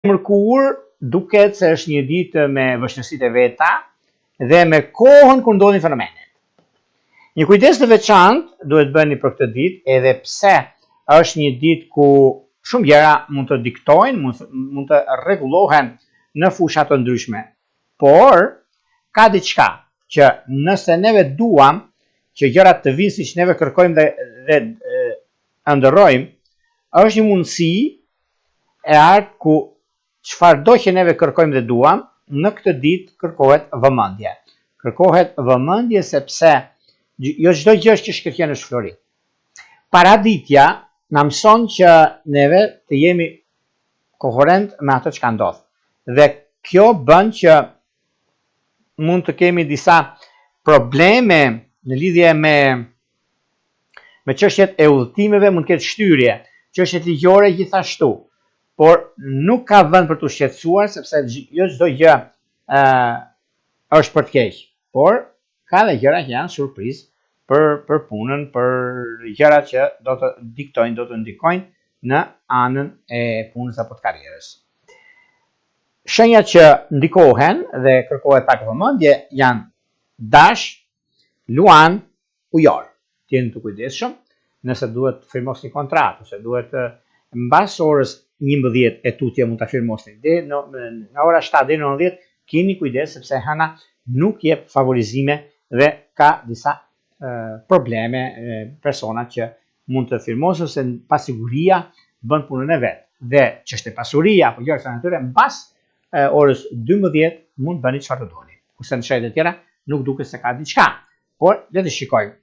mërkur duket se është një ditë me vështirësitë e veta dhe me kohën kur ndodhin fenomenet. Një kujdes të veçantë duhet bëni për këtë ditë, edhe pse është një ditë ku shumë gjëra mund të diktojnë, mund të rregullohen në fusha të ndryshme. Por ka diçka që nëse neve duam që gjërat të vinë siç neve kërkojmë dhe ëndërrojmë, është një mundësi e artë ku çfarë do që neve kërkojmë dhe duam, në këtë ditë kërkohet vëmendje. Kërkohet vëmendje sepse jo çdo gjë që shkëlqen është flori. Paraditja na mëson që neve të jemi koherent me ato që ka ndodhur. Dhe kjo bën që mund të kemi disa probleme në lidhje me çështjet e udhëtimeve, mund të ketë shtyrje, çështjet ligjore gjithashtu. Por nuk ka vend për të shqetësuar sepse jo çdo gjë është për të keq, por ka dhe gjëra që janë surprizë për punën, për gjërat që do të diktojnë, do të ndikojnë në anën e punës apo të karrierës. Shenjat që ndikohen dhe kërkohet pak vëmendje janë dash, luan, ujor. Jeni të kujdesshëm nëse duhet të firmosni kontratë, ose duhet mbas orës 11 e tutje mund ta firmosni. Nga ora 7 deri në 9 keni kujdes sepse hëna nuk jep favorizime dhe ka disa probleme persona që mund të firmosin ose pasiguria bën punën e vet. Dhe ç'është pasuria apo gjëra të natyre mbas orës 12 mund bëni çfarë doni. Kurse në shëndet e tjera nuk duket se ka diçka. Por le të shikojmë.